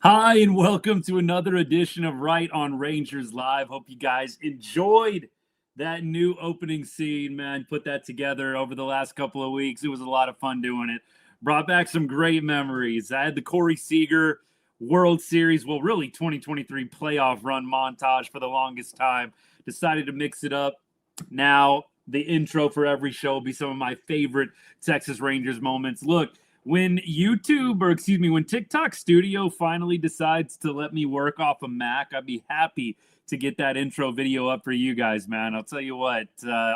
Hi, and welcome to another edition of Right on Rangers Live. Hope you guys enjoyed that new opening scene, man. Put that together over the last couple of weeks. It was a lot of fun doing it. Brought back some great memories. I had the Corey Seager World Series, well, really 2023 playoff run montage for the longest time. Decided to mix it up. Now, the intro for every show will be some of my favorite Texas Rangers moments. Look, when when TikTok Studio finally decides to let me work off a Mac, I'd be happy to get that intro video up for you guys, man. I'll tell you what,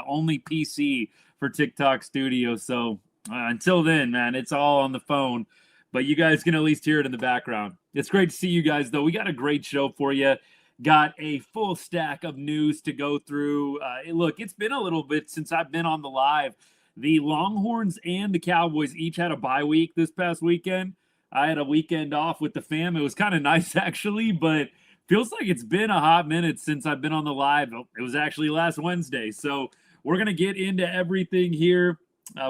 only PC for TikTok Studio. So until then, man, it's all on the phone. But you guys can at least hear it in the background. It's great to see you guys, though. We got a great show for you. Got a full stack of news to go through. Look, it's been a little bit since I've been on the live. The Longhorns and the Cowboys each had a bye week this past weekend. I had a weekend off with the fam. It was kind of nice, actually, but feels like it's been a hot minute since I've been on the live. It was actually last Wednesday. So we're going to get into everything here.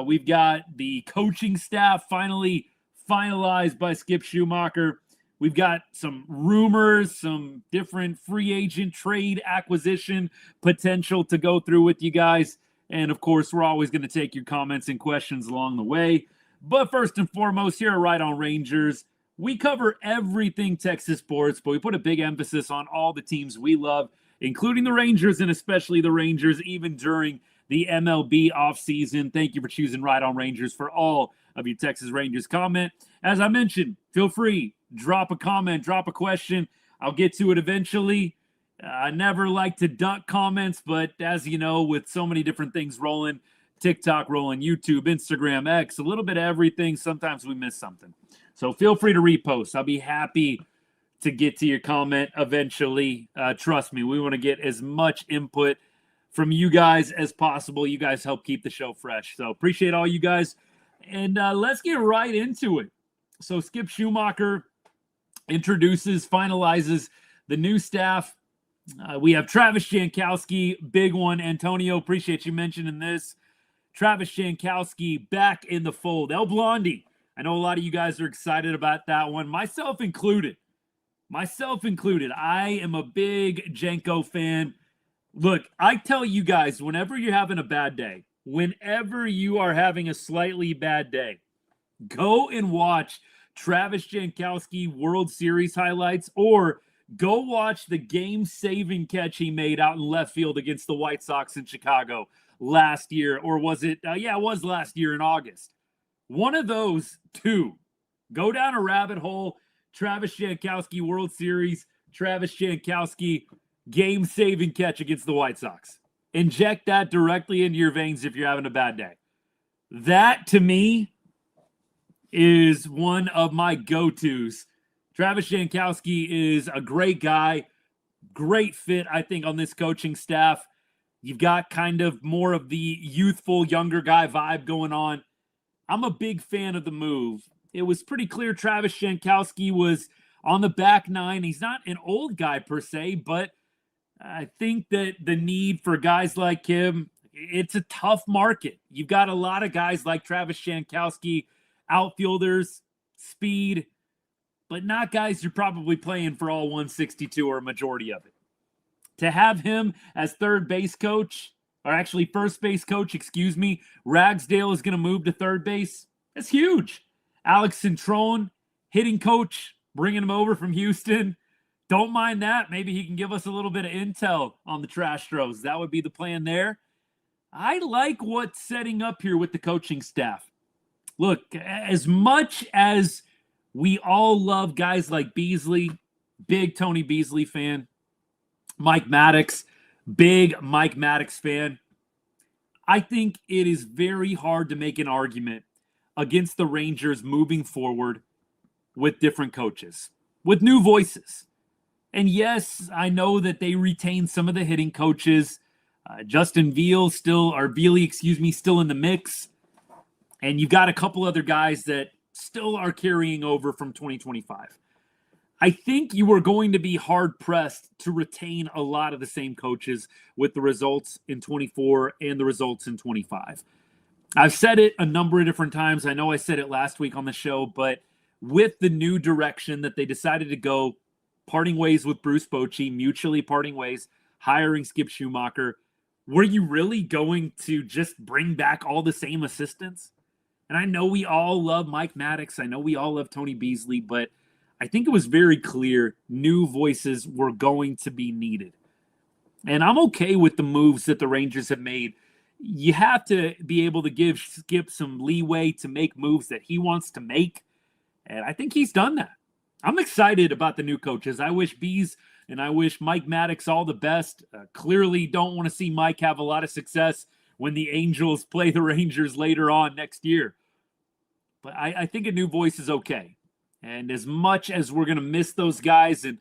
We've got the coaching staff finally finalized by Skip Schumaker. We've got some rumors, some different free agent trade acquisition potential to go through with you guys. And, of course, we're always going to take your comments and questions along the way. But first and foremost, here at Right on Rangers, we cover everything Texas sports, but we put a big emphasis on all the teams we love, including the Rangers and especially the Rangers, even during the MLB offseason. Thank you for choosing Right on Rangers for all of your Texas Rangers comment. As I mentioned, feel free, drop a comment, drop a question. I'll get to it eventually. I never like to duck comments, but as you know, with so many different things rolling, TikTok rolling, YouTube, Instagram, X, a little bit of everything, sometimes we miss something. So feel free to repost. I'll be happy to get to your comment eventually. Trust me, we want to get as much input from you guys as possible. You guys help keep the show fresh. So appreciate all you guys. And let's get right into it. So Skip Schumaker finalizes the new staff. We have Travis Jankowski, big one. Antonio, appreciate you mentioning this. Travis Jankowski back in the fold. El Blondi. I know a lot of you guys are excited about that one, myself included. I am a big Janko fan. Look, I tell you guys, whenever you're having a bad day, whenever you are having a slightly bad day, go and watch Travis Jankowski World Series highlights, or go watch the game-saving catch he made out in left field against the White Sox in Chicago last year. Or was it? It was last year in August. One of those two. Go down a rabbit hole. Travis Jankowski World Series. Travis Jankowski game-saving catch against the White Sox. Inject that directly into your veins if you're having a bad day. That, to me, is one of my go-tos. Travis Jankowski is a great guy, great fit, I think, on this coaching staff. You've got kind of more of the youthful, younger guy vibe going on. I'm a big fan of the move. It was pretty clear Travis Jankowski was on the back nine. He's not an old guy per se, but I think that the need for guys like him, it's a tough market. You've got a lot of guys like Travis Jankowski, outfielders, speed, but not guys you're probably playing for all 162 or a majority of it. To have him as third base coach, or actually first base coach, Ragsdale is going to move to third base. That's huge. Alex Centron, hitting coach, bringing him over from Houston. Don't mind that. Maybe he can give us a little bit of intel on the Trastros. That would be the plan there. I like what's setting up here with the coaching staff. Look, as much as we all love guys like Beasley, big Tony Beasley fan. Mike Maddox, big Mike Maddox fan. I think it is very hard to make an argument against the Rangers moving forward with different coaches, with new voices. And yes, I know that they retain some of the hitting coaches. Justin Veal still in the mix. And you've got a couple other guys that still are carrying over from 2025. I think you are going to be hard-pressed to retain a lot of the same coaches with the results in 24 and the results in 25. I've said it a number of different times. I know I said it last week on the show, but with the new direction that they decided to go, parting ways with Bruce Bochy, mutually parting ways, hiring Skip Schumaker, were you really going to just bring back all the same assistants? And I know we all love Mike Maddox. I know we all love Tony Beasley, but I think it was very clear new voices were going to be needed. And I'm okay with the moves that the Rangers have made. You have to be able to give Skip some leeway to make moves that he wants to make. And I think he's done that. I'm excited about the new coaches. I wish Bees and I wish Mike Maddox all the best. Clearly don't want to see Mike have a lot of success when the Angels play the Rangers later on next year. But I think a new voice is okay. And as much as we're going to miss those guys, and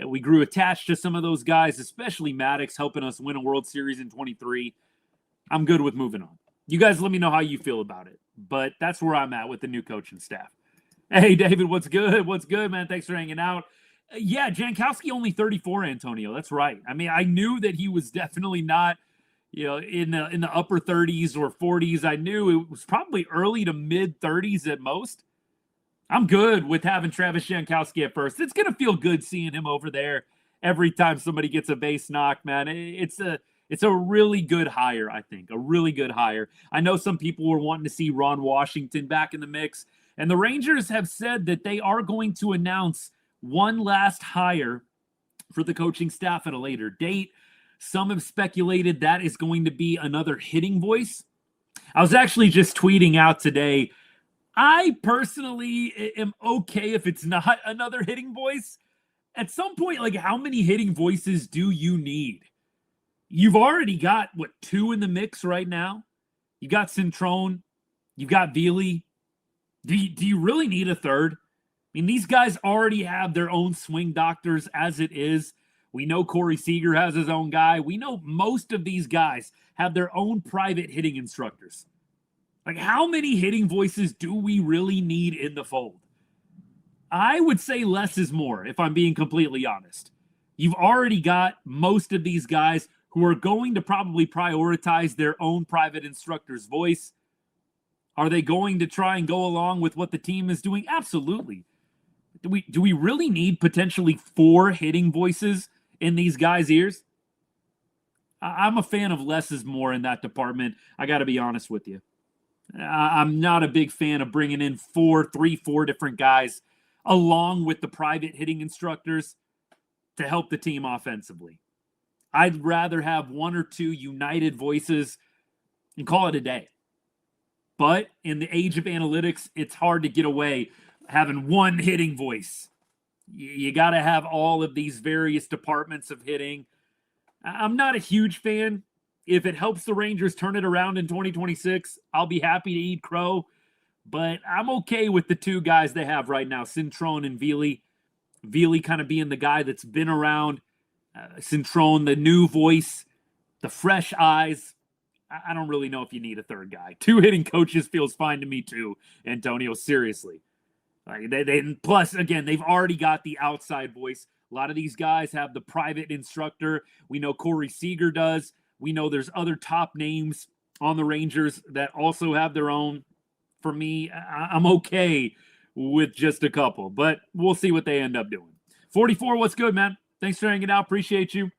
we grew attached to some of those guys, especially Maddox helping us win a World Series in 23, I'm good with moving on. You guys let me know how you feel about it. But that's where I'm at with the new coaching staff. Hey, David, what's good? What's good, man? Thanks for hanging out. Yeah, Jankowski only 34, Antonio. That's right. I mean, I knew that he was definitely not, in the upper 30s or 40s. I knew it was probably early to mid 30s at most. I'm good with having Travis Jankowski at first. It's gonna feel good seeing him over there every time somebody gets a base knock, man. It's a really good hire, I think. A really good hire. I know some people were wanting to see Ron Washington back in the mix, and the Rangers have said that they are going to announce one last hire for the coaching staff at a later date. Some have speculated that is going to be another hitting voice. I was actually just tweeting out today, I personally am okay if it's not another hitting voice. At some point, like, how many hitting voices do you need? You've already got, two in the mix right now? You got Cintrone. You've got Veely. Do you really need a third? I mean, these guys already have their own swing doctors as it is. We know Corey Seager has his own guy. We know most of these guys have their own private hitting instructors. Like, how many hitting voices do we really need in the fold? I would say less is more, if I'm being completely honest. You've already got most of these guys who are going to probably prioritize their own private instructor's voice. Are they going to try and go along with what the team is doing? Absolutely. Do we really need potentially 4 hitting voices in these guys' ears? I'm a fan of less is more in that department. I got to be honest with you. I'm not a big fan of bringing in 4 different guys along with the private hitting instructors to help the team offensively. I'd rather have 1 or 2 united voices and call it a day. But in the age of analytics, it's hard to get away having 1 hitting voice. You got to have all of these various departments of hitting. I'm not a huge fan. If it helps the Rangers turn it around in 2026, I'll be happy to eat crow. But I'm okay with the 2 guys they have right now, Cintrone and Veely. Veely kind of being the guy that's been around. Cintrone, the new voice, the fresh eyes. I don't really know if you need a third guy. 2 hitting coaches feels fine to me too, Antonio, seriously. Plus, again, they've already got the outside voice. A lot of these guys have the private instructor. We know Corey Seager does. We know there's other top names on the Rangers that also have their own. For me, I'm okay with just a couple, but we'll see what they end up doing. 44, what's good, man? Thanks for hanging out. Appreciate you.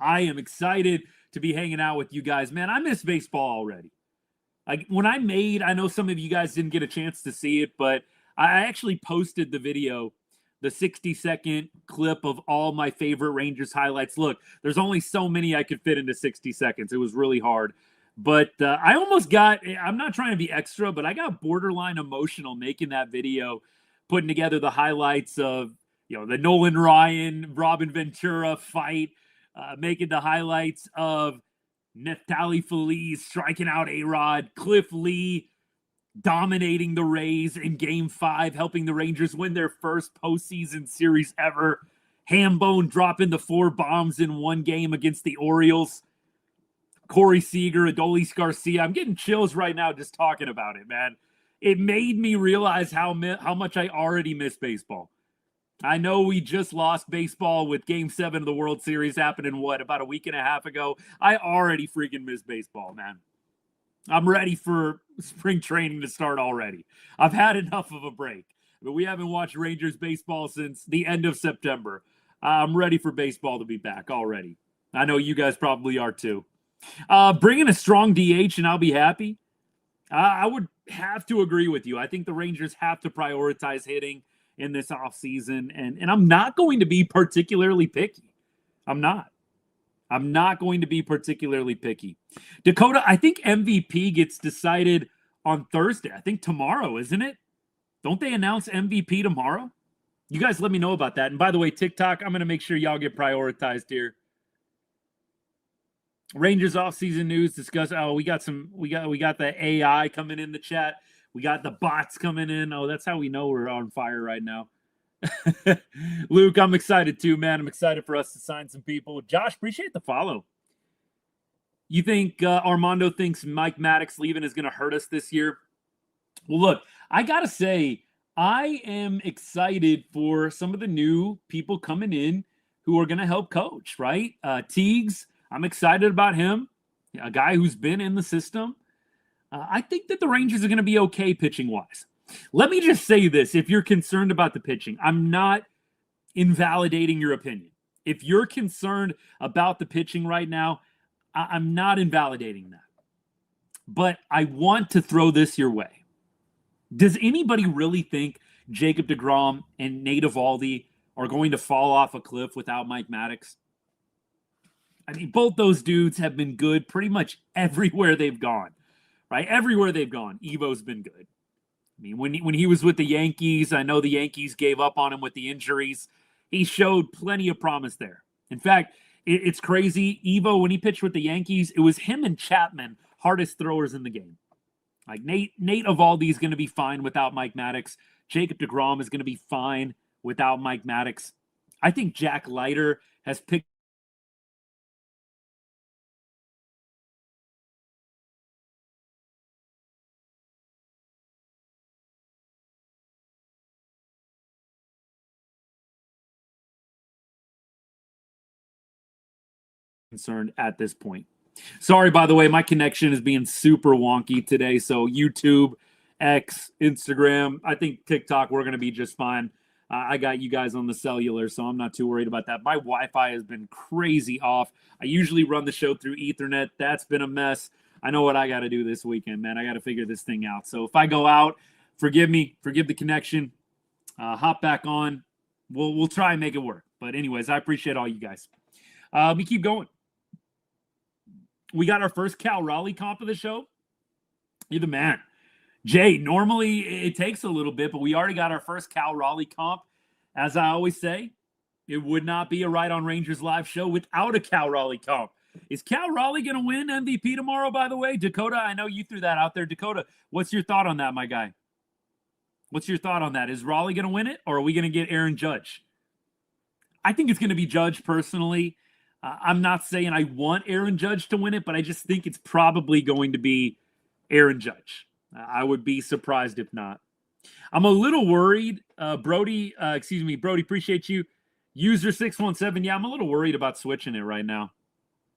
I am excited to be hanging out with you guys. Man, I miss baseball already. Like, when I know some of you guys didn't get a chance to see it, but I actually posted the video, the 60-second clip of all my favorite Rangers highlights. Look, there's only so many I could fit into 60 seconds. It was really hard. But I almost I'm not trying to be extra, but I got borderline emotional making that video, putting together the highlights of, the Nolan Ryan, Robin Ventura fight, making the highlights of Neftali Feliz striking out A-Rod, Cliff Lee dominating the Rays in Game 5, helping the Rangers win their first postseason series ever. Hambone dropping the 4 bombs in one game against the Orioles. Corey Seager, Adolis Garcia. I'm getting chills right now just talking about it, man. It made me realize how much I already miss baseball. I know we just lost baseball with Game 7 of the World Series happening, about a week and a half ago. I already freaking miss baseball, man. I'm ready for spring training to start already. I've had enough of a break. but we haven't watched Rangers baseball since the end of September. I'm ready for baseball to be back already. I know you guys probably are too. Bring in a strong DH and I'll be happy. I would have to agree with you. I think the Rangers have to prioritize hitting in this offseason, and I'm not going to be particularly picky. I'm not going to be particularly picky. Dakota, I think MVP gets decided on Thursday. I think tomorrow, isn't it? Don't they announce MVP tomorrow? You guys let me know about that. And by the way, TikTok, I'm going to make sure y'all get prioritized here. Rangers offseason news discuss. Oh, we got the AI coming in the chat. We got the bots coming in. Oh, that's how we know we're on fire right now. Luke, I'm excited too, man. I'm excited for us to sign some people. Josh, appreciate the follow. You think Armando thinks Mike Maddox leaving is going to hurt us this year? Well, look, I got to say, I am excited for some of the new people coming in who are going to help coach, right? Teagues, I'm excited about him, a guy who's been in the system. I think that the Rangers are going to be okay pitching-wise. Let me just say this. If you're concerned about the pitching, I'm not invalidating your opinion. If you're concerned about the pitching right now, I'm not invalidating that. But I want to throw this your way. Does anybody really think Jacob deGrom and Nate Eovaldi are going to fall off a cliff without Mike Maddox? I mean, both those dudes have been good pretty much everywhere they've gone, right? Everywhere they've gone, Evo's been good. I mean, when he was with the Yankees, I know the Yankees gave up on him with the injuries. He showed plenty of promise there. In fact, it's crazy. Evo, when he pitched with the Yankees, it was him and Chapman, hardest throwers in the game. Like Nate Eovaldi is going to be fine without Mike Maddox. Jacob deGrom is going to be fine without Mike Maddox. I think Jack Leiter has picked concerned at this point. Sorry, by the way, my connection is being super wonky today. So YouTube, X, Instagram, I think TikTok, we're going to be just fine. I got you guys on the cellular, so I'm not too worried about that. My Wi-Fi has been crazy off. I usually run the show through Ethernet. That's been a mess. I know what I got to do this weekend, man. I got to figure this thing out. So if I go out, forgive me, forgive the connection. Hop back on. We'll try and make it work. But anyways, I appreciate all you guys. We keep going. We got our first Cal Raleigh comp of the show. You're the man. Jay, normally it takes a little bit, but we already got our first Cal Raleigh comp. As I always say, it would not be a Right on Rangers live show without a Cal Raleigh comp. Is Cal Raleigh going to win MVP tomorrow, by the way? Dakota, I know you threw that out there. Dakota, what's your thought on that, my guy? What's your thought on that? Is Raleigh going to win it, or are we going to get Aaron Judge? I think it's going to be Judge personally. I'm not saying I want Aaron Judge to win it, but I just think it's probably going to be Aaron Judge. I would be surprised if not. I'm a little worried. Brody, appreciate you. User 617. Yeah, I'm a little worried about switching it right now.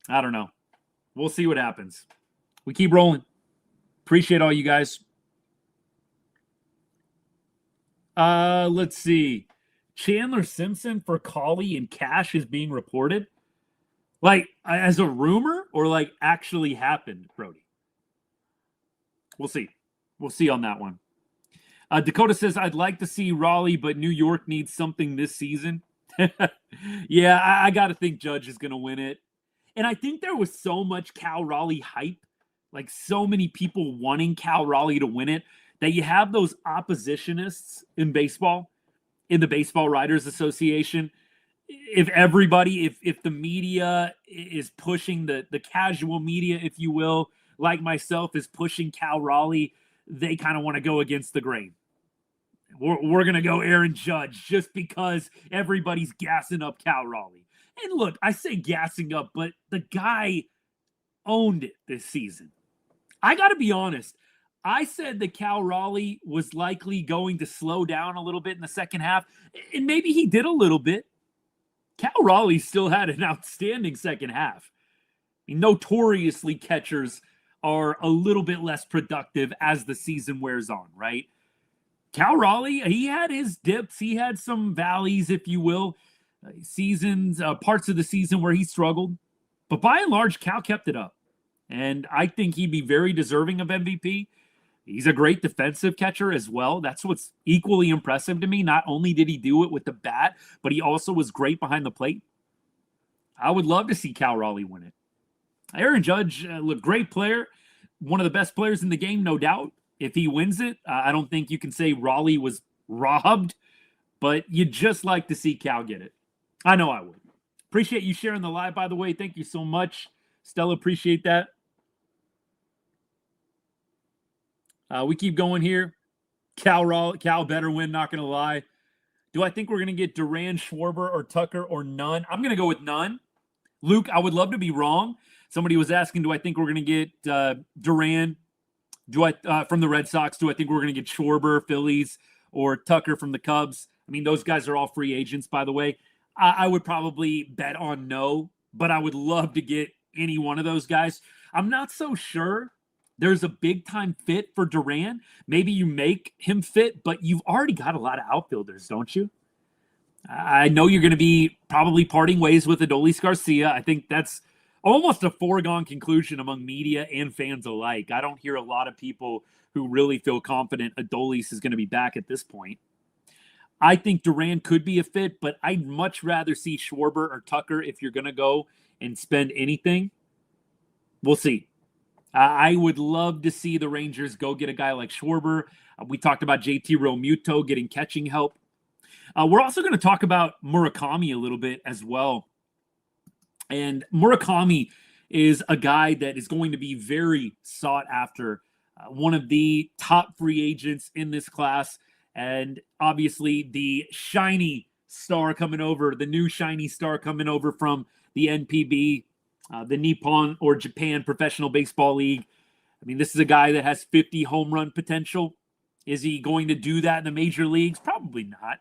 I don't know. We'll see what happens. We keep rolling. Appreciate all you guys. Let's see. Chandler Simpson for Cauley and Cash is being reported. Like, as a rumor or like actually happened, Brody? We'll see. We'll see on that one. Dakota says, I'd like to see Raleigh, but New York needs something this season. Yeah, I got to think Judge is going to win it. And I think there was so much Cal Raleigh hype, like so many people wanting Cal Raleigh to win it, that you have those oppositionists in baseball, in the Baseball Writers Association. If the media is pushing the casual media, if you will, like myself, is pushing Cal Raleigh, they kind of want to go against the grain. We're going to go Aaron Judge just because everybody's gassing up Cal Raleigh. And look, I say gassing up, but the guy owned it this season. I got to be honest. I said that Cal Raleigh was likely going to slow down a little bit in the second half, and maybe he did a little bit. Cal Raleigh still had an outstanding second half. I mean, notoriously, catchers are a little bit less productive as the season wears on, right? Cal Raleigh, he had his dips. He had some valleys, if you will, seasons, parts of the season where he struggled. But by and large, Cal kept it up. And I think he'd be very deserving of MVP. He's a great defensive catcher as well. That's what's equally impressive to me. Not only did he do it with the bat, but he also was great behind the plate. I would love to see Cal Raleigh win it. Aaron Judge, look, great player. One of the best players in the game, no doubt. If he wins it, I don't think you can say Raleigh was robbed, but you'd just like to see Cal get it. I know I would. Appreciate you sharing the live, by the way. Thank you so much. Stella, appreciate that. We keep going here. Cal better win, not going to lie. Do I think we're going to get Duran, Schwarber, or Tucker, or none? I'm going to go with none. Luke, I would love to be wrong. Somebody was asking, do I think we're going to get Duran from the Red Sox? Do I think we're going to get Schwarber, Phillies, or Tucker from the Cubs? I mean, those guys are all free agents, by the way. I would probably bet on no, but I would love to get any one of those guys. I'm not so sure there's a big-time fit for Duran. Maybe you make him fit, but you've already got a lot of outfielders, don't you? I know you're going to be probably parting ways with Adolis Garcia. I think that's almost a foregone conclusion among media and fans alike. I don't hear a lot of people who really feel confident Adolis is going to be back at this point. I think Duran could be a fit, but I'd much rather see Schwarber or Tucker if you're going to go and spend anything. We'll see. I would love to see the Rangers go get a guy like Schwarber. We talked about JT Realmuto getting catching help. We're also going to talk about Murakami a little bit as well. And Murakami is a guy that is going to be very sought after. One of the top free agents in this class. And obviously the shiny star coming over, the new shiny star coming over from the NPB, the Nippon or Japan Professional Baseball League. I mean, this is a guy that has 50 home run potential. Is he going to do that in the major leagues? Probably not.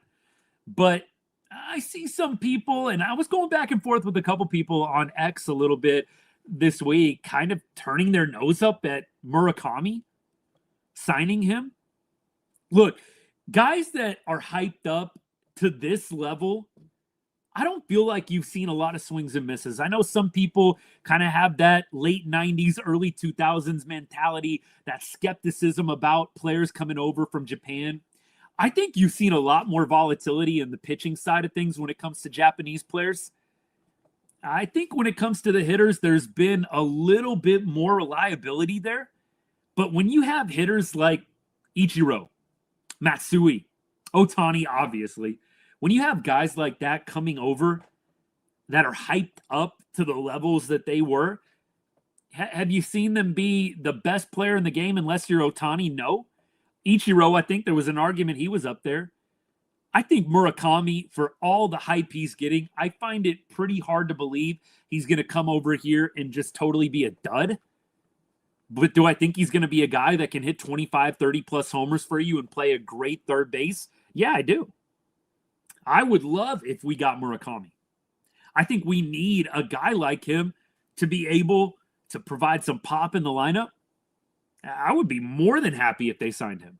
But I see some people, and I was going back and forth with a couple people on X a little bit this week, kind of turning their nose up at Murakami, signing him. Look, guys that are hyped up to this level, I don't feel like you've seen a lot of swings and misses. I know some people kind of have that late 90s, early 2000s mentality, that skepticism about players coming over from Japan. I think you've seen a lot more volatility in the pitching side of things when it comes to Japanese players. I think when it comes to the hitters, there's been a little bit more reliability there. But when you have hitters like Ichiro, Matsui, Otani, obviously, when you have guys like that coming over that are hyped up to the levels that they were, have you seen them be the best player in the game unless you're Otani? No. Ichiro, I think there was an argument he was up there. I think Murakami, for all the hype he's getting, I find it pretty hard to believe he's going to come over here and just totally be a dud. But do I think he's going to be a guy that can hit 25, 30-plus homers for you and play a great third base? Yeah, I do. I would love if we got Murakami. I think we need a guy like him to be able to provide some pop in the lineup. I would be more than happy if they signed him.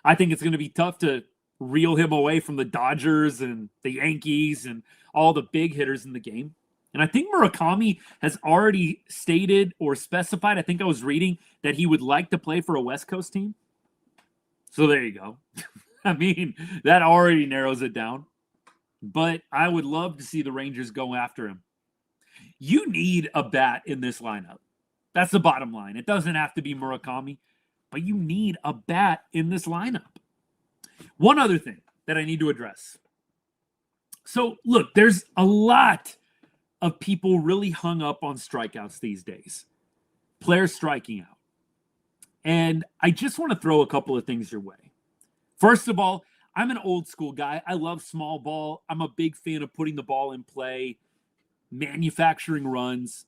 I think it's going to be tough to reel him away from the Dodgers and the Yankees and all the big hitters in the game. And I think Murakami has already stated or specified, I think I was reading, that he would like to play for a West Coast team. So there you go. I mean, that already narrows it down. But I would love to see the Rangers go after him. You need a bat in this lineup. That's the bottom line. It doesn't have to be Murakami, but you need a bat in this lineup. One other thing that I need to address. So, look, there's a lot of people really hung up on strikeouts these days. Players striking out. And I just want to throw a couple of things your way. First of all, I'm an old school guy. I love small ball. I'm a big fan of putting the ball in play, manufacturing runs,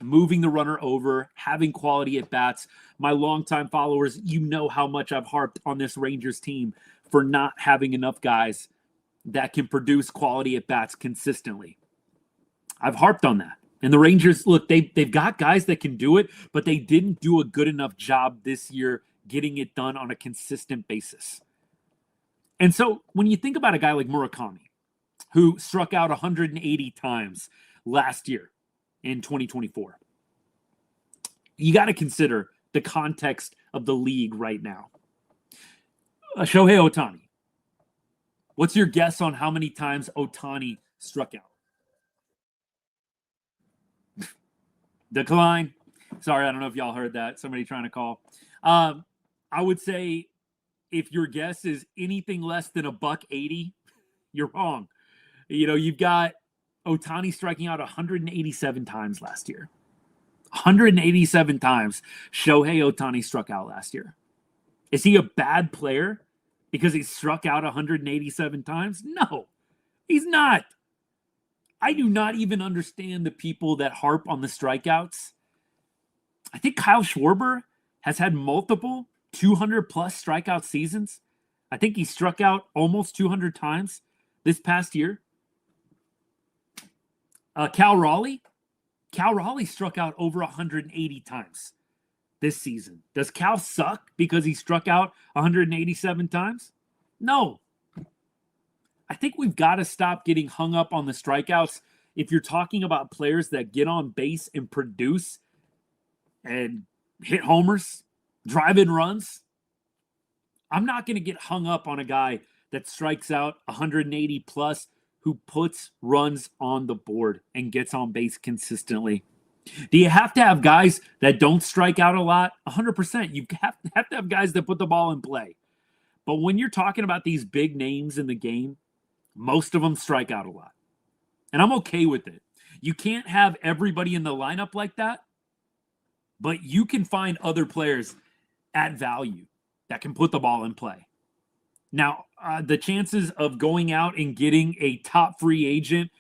moving the runner over, having quality at bats. My longtime followers, you know how much I've harped on this Rangers team for not having enough guys that can produce quality at bats consistently. I've harped on that. And the Rangers, look, they've got guys that can do it, but they didn't do a good enough job this year getting it done on a consistent basis. And so when you think about a guy like Murakami, who struck out 180 times last year in 2024, you got to consider the context of the league right now. Shohei Ohtani. What's your guess on how many times Ohtani struck out? Decline. Sorry, I don't know if y'all heard that. Somebody trying to call. I would say if your guess is anything less than $180, you're wrong. You know, you've got Ohtani striking out 187 times last year. 187 times Shohei Ohtani struck out last year. Is he a bad player because he struck out 187 times? No, he's not. I do not even understand the people that harp on the strikeouts. I think Kyle Schwarber has had multiple 200-plus strikeout seasons. I think he struck out almost 200 times this past year. Cal Raleigh struck out over 180 times this season. Does Cal suck because he struck out 187 times? No. I think we've got to stop getting hung up on the strikeouts. If you're talking about players that get on base and produce and hit homers, drive in runs, I'm not going to get hung up on a guy that strikes out 180 plus who puts runs on the board and gets on base consistently. Do you have to have guys that don't strike out a lot? 100%. You have to have guys that put the ball in play. But when you're talking about these big names in the game, most of them strike out a lot. And I'm okay with it. You can't have everybody in the lineup like that, but you can find other players at value that can put the ball in play. Now, the chances of going out and getting a top free agent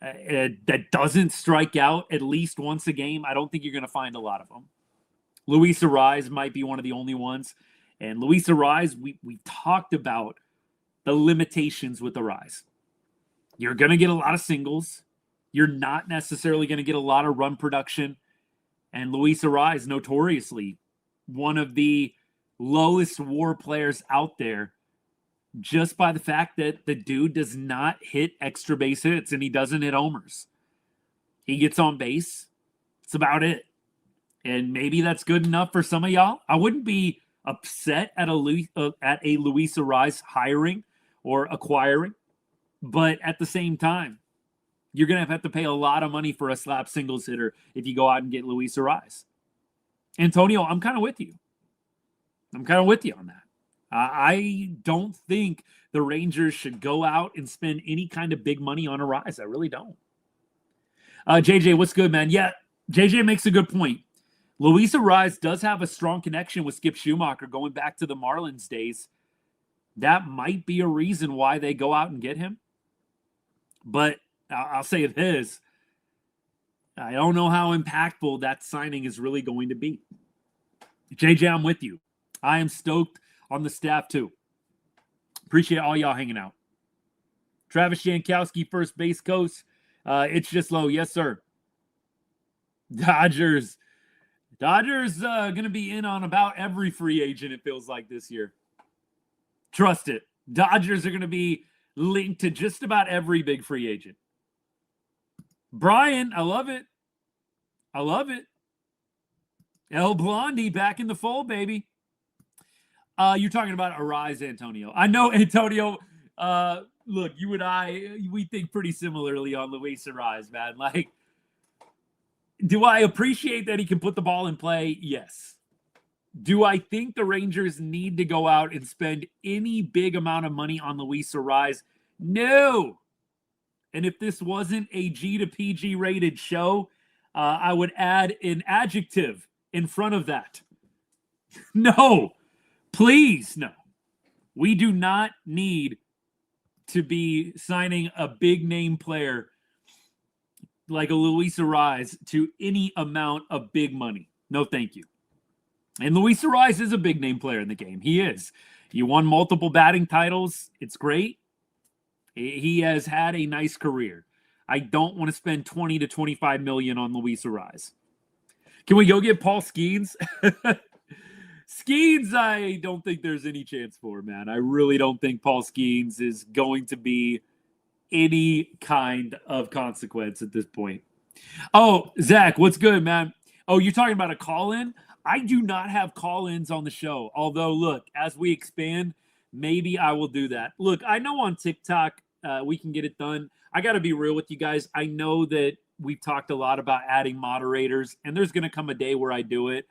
that doesn't strike out at least once a game, I don't think you're going to find a lot of them. Luis Arraez might be one of the only ones. And Luis Arraez, we talked about the limitations with Arraez. You're going to get a lot of singles. You're not necessarily going to get a lot of run production. And Luis Arraez, notoriously one of the lowest WAR players out there, just by the fact that the dude does not hit extra base hits and he doesn't hit homers. He gets on base. It's about it. And maybe that's good enough for some of y'all. I wouldn't be upset at a Luis Arraez hiring or acquiring. But at the same time, you're going to have to pay a lot of money for a slap singles hitter if you go out and get Luis Arraez. Antonio, I'm kind of with you. I'm kind of with you on that. I don't think the Rangers should go out and spend any kind of big money on Arraez. I really don't. JJ, what's good, man? Yeah, JJ makes a good point. Luis Arraez does have a strong connection with Skip Schumaker going back to the Marlins days. That might be a reason why they go out and get him. But I'll say this. I don't know how impactful that signing is really going to be. JJ, I'm with you. I am stoked on the staff too. Appreciate all y'all hanging out. Travis Jankowski, first base coach. It's just low. Yes, sir. Dodgers going to be in on about every free agent, it feels like, this year. Trust it. Dodgers are going to be linked to just about every big free agent. Brian, I love it. I love it. El Blondi back in the fold, baby. You're talking about Arraez, Antonio. I know, Antonio. Look, you and I, we think pretty similarly on Luis Arraez, man. Like, do I appreciate that he can put the ball in play? Yes. Do I think the Rangers need to go out and spend any big amount of money on Luis Arraez? No. And if this wasn't a G to PG rated show, I would add an adjective in front of that. No. Please, no. We do not need to be signing a big name player like a Luis Arraez to any amount of big money. No, thank you. And Luis Arraez is a big name player in the game. He is. He won multiple batting titles. It's great. He has had a nice career. I don't want to spend 20 to 25 million on Luis Arraez. Can we go get Paul Skeens? Skeens, I don't think there's any chance for, man. I really don't think Paul Skeens is going to be any kind of consequence at this point. Oh, Zach, what's good, man? Oh, you're talking about a call-in? I do not have call-ins on the show. Although, look, as we expand, maybe I will do that. Look, I know on TikTok we can get it done. I got to be real with you guys. I know that we've talked a lot about adding moderators, and there's going to come a day where I do it.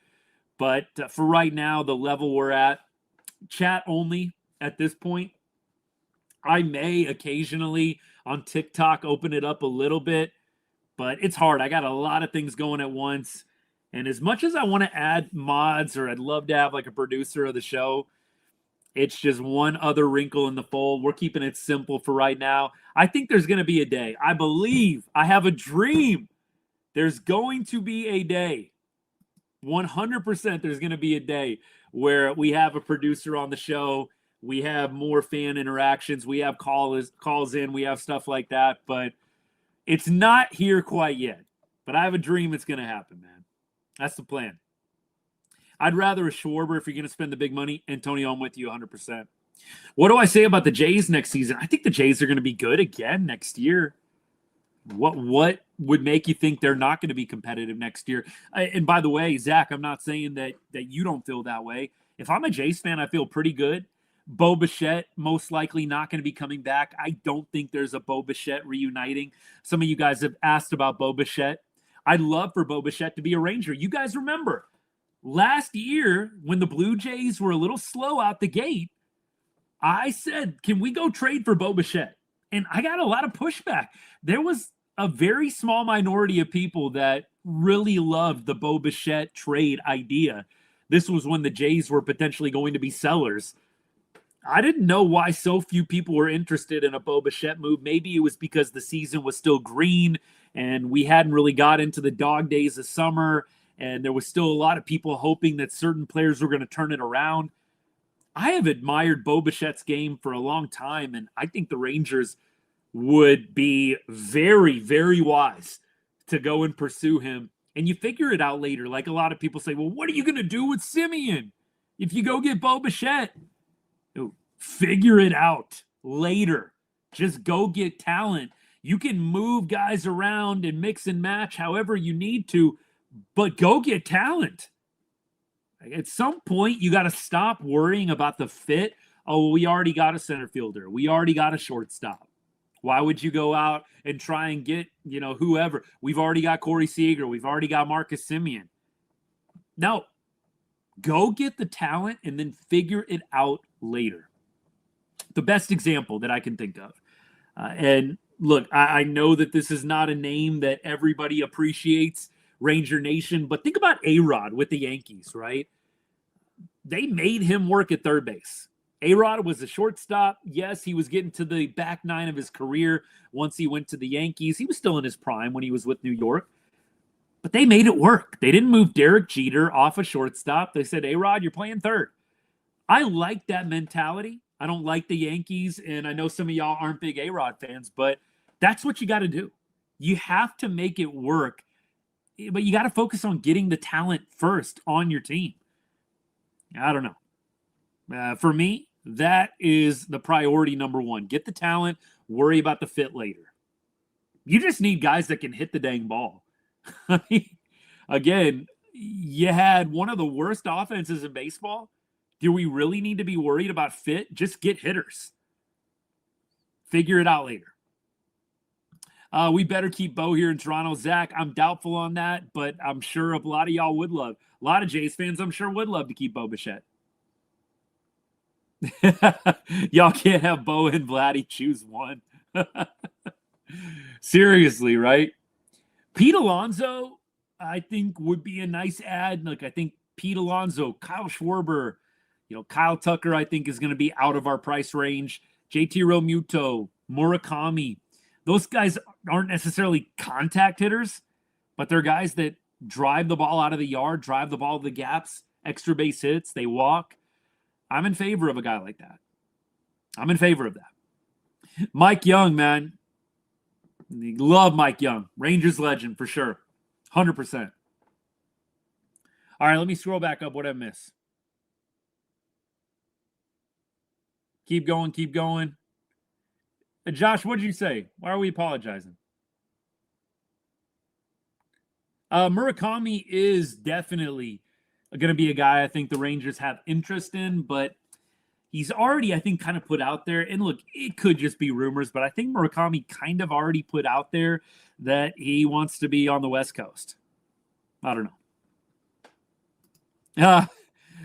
But for right now, the level we're at, chat only at this point. I may occasionally on TikTok open it up a little bit, but it's hard. I got a lot of things going at once. And as much as I want to add mods, or I'd love to have like a producer of the show, it's just one other wrinkle in the fold. We're keeping it simple for right now. I think there's going to be a day. I believe, I have a dream. There's going to be a day. 100% there's going to be a day where we have a producer on the show. We have more fan interactions. We have calls in. We have stuff like that. But it's not here quite yet. But I have a dream it's going to happen, man. That's the plan. I'd rather a Schwarber if you're going to spend the big money. Antonio, I'm with you 100%. What do I say about the Jays next season? I think the Jays are going to be good again next year. What would make you think they're not going to be competitive next year? And by the way, Zach, I'm not saying that you don't feel that way. If I'm a Jays fan, I feel pretty good. Bo Bichette most likely not going to be coming back. I don't think there's a Bo Bichette reuniting. Some of you guys have asked about Bo Bichette. I'd love for Bo Bichette to be a Ranger. You guys remember last year when the Blue Jays were a little slow out the gate, I said, can we go trade for Bo Bichette? And I got a lot of pushback. There was a very small minority of people that really loved the Bo Bichette trade idea. This was when the Jays were potentially going to be sellers. I didn't know why so few people were interested in a Bo Bichette move. Maybe it was because the season was still green and we hadn't really got into the dog days of summer, and there was still a lot of people hoping that certain players were going to turn it around. I have admired Bo Bichette's game for a long time, and I think the Rangers would be very, very wise to go and pursue him. And you figure it out later. Like a lot of people say, well, what are you going to do with Simeon if you go get Bo Bichette? Figure it out later. Just go get talent. You can move guys around and mix and match however you need to, but go get talent. At some point, you got to stop worrying about the fit. Oh, we already got a center fielder. We already got a shortstop. Why would you go out and try and get, whoever? We've already got Corey Seager. We've already got Marcus Semien. No. Go get the talent and then figure it out later. The best example that I can think of. And look, I know that this is not a name that everybody appreciates, Ranger Nation, but think about A-Rod with the Yankees, right? They made him work at third base. A-Rod was a shortstop. Yes, he was getting to the back nine of his career once he went to the Yankees. He was still in his prime when he was with New York. But they made it work. They didn't move Derek Jeter off a shortstop. They said, A-Rod, you're playing third. I like that mentality. I don't like the Yankees, and I know some of y'all aren't big A-Rod fans, but that's what you got to do. You have to make it work, but you got to focus on getting the talent first on your team. I don't know. For me, that is the priority number one. Get the talent, worry about the fit later. You just need guys that can hit the dang ball. Again, you had one of the worst offenses in baseball. Do we really need to be worried about fit? Just get hitters. Figure it out later. We better keep Bo here in Toronto. Zach, I'm doubtful on that, but I'm sure a lot of y'all would love. A lot of Jays fans, I'm sure, would love to keep Bo Bichette. Y'all can't have Bo and Vladdy. Choose one. Seriously, right? Pete Alonso, I think, would be a nice add. Like, I think Pete Alonso, Kyle Schwarber, Kyle Tucker, I think, is going to be out of our price range. JT Realmuto, Murakami. Those guys aren't necessarily contact hitters, but they're guys that drive the ball out of the yard, drive the ball to the gaps, extra base hits, they walk. I'm in favor of a guy like that. I'm in favor of that. Mike Young, man. Love Mike Young. Rangers legend for sure. 100%. All right, let me scroll back up. What did I miss? Keep going, keep going. Josh, what did you say? Why are we apologizing? Murakami is definitely going to be a guy I think the Rangers have interest in, but he's already, I think, kind of put out there. And look, it could just be rumors, but I think Murakami kind of already put out there that he wants to be on the West Coast. I don't know.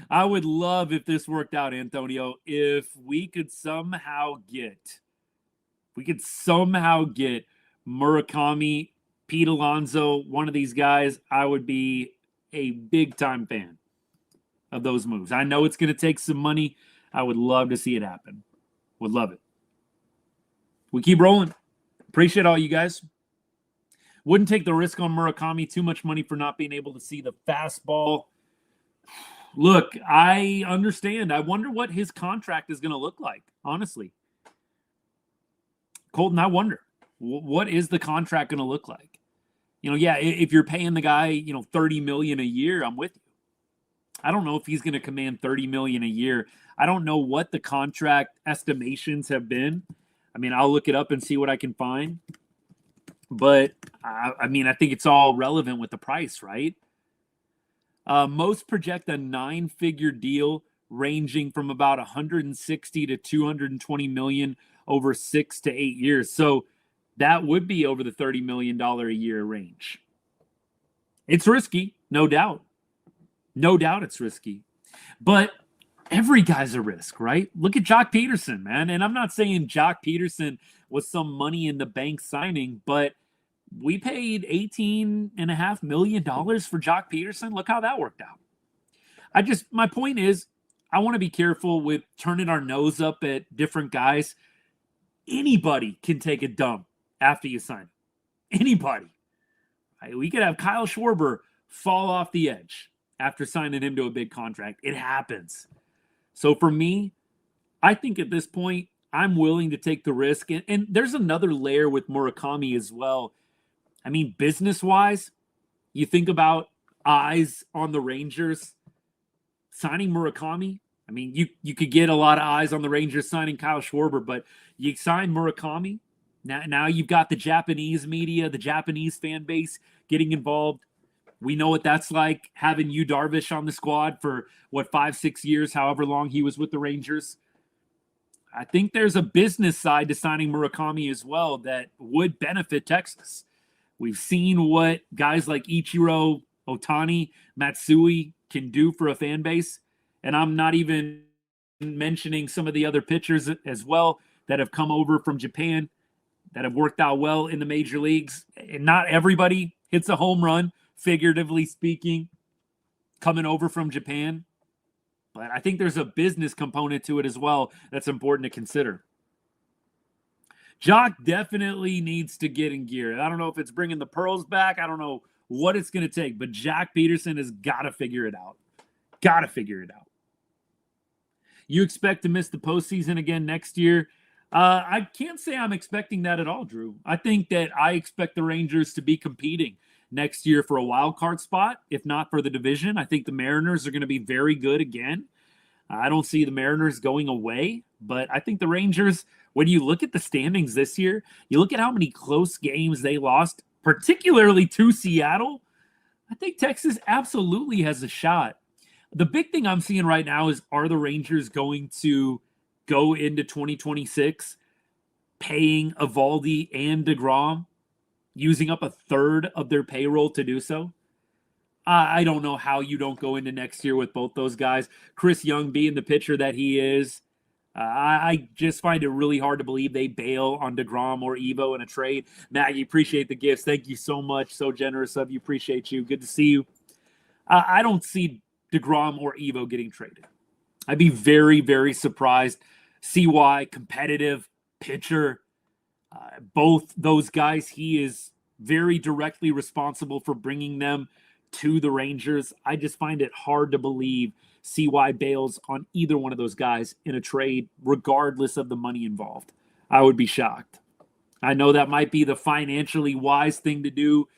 I would love if this worked out, Antonio, if we could somehow get Murakami, Pete Alonso, one of these guys. I would be a big-time fan of those moves. I know it's going to take some money. I would love to see it happen. Would love it. We keep rolling. Appreciate all you guys. Wouldn't take the risk on Murakami. Too much money for not being able to see the fastball. Look, I understand. I wonder what his contract is going to look like, honestly. Colton, I wonder. What is the contract going to look like? Yeah, if you're paying the guy, $30 million a year, I'm with you. I don't know if he's going to command $30 million a year. I don't know what the contract estimations have been. I mean, I'll look it up and see what I can find. But, I think it's all relevant with the price, right? Most project a 9-figure deal ranging from about 160 to 220 million over 6 to 8 years. So that would be over the $30 million a year range. It's risky, no doubt. No doubt it's risky. But every guy's a risk, right? Look at Jock Peterson, man. And I'm not saying Jock Peterson was some money in the bank signing, but we paid $18.5 million for Jock Peterson. Look how that worked out. My point is, I want to be careful with turning our nose up at different guys. Anybody can take a dump after you sign. Anybody. Right? We could have Kyle Schwarber fall off the edge after signing him to a big contract. It happens. So for me, I think at this point, I'm willing to take the risk. And there's another layer with Murakami as well. I mean, business-wise, you think about eyes on the Rangers signing Murakami. I mean, you could get a lot of eyes on the Rangers signing Kyle Schwarber, but you sign Murakami. Now you've got the Japanese media, the Japanese fan base getting involved. We know what that's like, having Yu Darvish on the squad for, 5-6 years, however long he was with the Rangers. I think there's a business side to signing Murakami as well that would benefit Texas. We've seen what guys like Ichiro, Otani, Matsui can do for a fan base. And I'm not even mentioning some of the other pitchers as well that have come over from Japan that have worked out well in the major leagues. And not everybody hits a home run, figuratively speaking, coming over from Japan. But I think there's a business component to it as well that's important to consider. Jock definitely needs to get in gear. I don't know if it's bringing the pearls back. I don't know what it's going to take, but Jock Peterson has got to figure it out. Got to figure it out. You expect to miss the postseason again next year? I can't say I'm expecting that at all, Drew. I think that I expect the Rangers to be competing next year for a wild card spot, if not for the division. I think the Mariners are going to be very good again. I don't see the Mariners going away, but I think the Rangers, when you look at the standings this year, you look at how many close games they lost, particularly to Seattle, I think Texas absolutely has a shot. The big thing I'm seeing right now is, are the Rangers going to go into 2026 paying Eovaldi and DeGrom, using up a third of their payroll to do so? I don't know how you don't go into next year with both those guys. Chris Young being the pitcher that he is. I just find it really hard to believe they bail on DeGrom or Evo in a trade. Maggie, appreciate the gifts. Thank you so much. So generous of you. Appreciate you. Good to see you. I don't see DeGrom or Evo getting traded. I'd be very, very surprised. CY, competitive pitcher. Both those guys, he is very directly responsible for bringing them to the Rangers. I just find it hard to believe CY bails on either one of those guys in a trade, regardless of the money involved. I would be shocked. I know that might be the financially wise thing to do.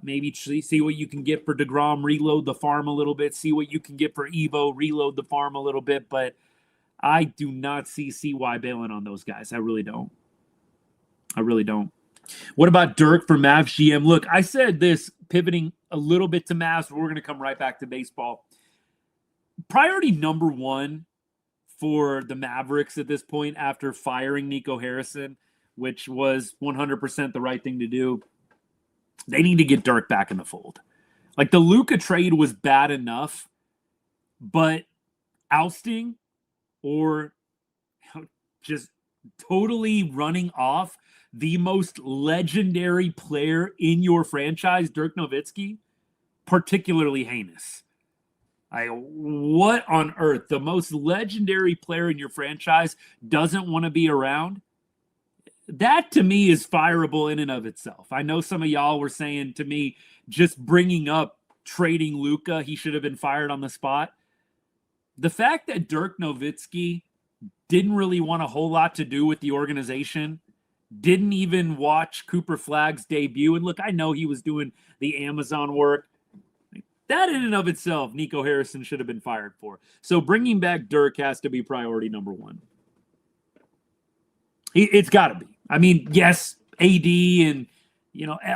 Maybe see what you can get for DeGrom, reload the farm a little bit, see what you can get for Evo, reload the farm a little bit. But I do not see CY bailing on those guys. I really don't. I really don't. What about Dirk for Mavs GM? Look, I said this, pivoting a little bit to Mavs, but we're going to come right back to baseball. Priority number one for the Mavericks at this point after firing Nico Harrison, which was 100% the right thing to do, they need to get Dirk back in the fold. Like, the Luka trade was bad enough, but ousting or just totally running off the most legendary player in your franchise, Dirk Nowitzki, particularly heinous. What on earth? The most legendary player in your franchise doesn't want to be around? That, to me, is fireable in and of itself. I know some of y'all were saying to me, just bringing up trading Luka, he should have been fired on the spot. The fact that Dirk Nowitzki didn't really want a whole lot to do with the organization, didn't even watch Cooper Flagg's debut. And look, I know he was doing the Amazon work. That in and of itself, Nico Harrison should have been fired for. So bringing back Dirk has to be priority number one. It's got to be. I mean, yes, AD and,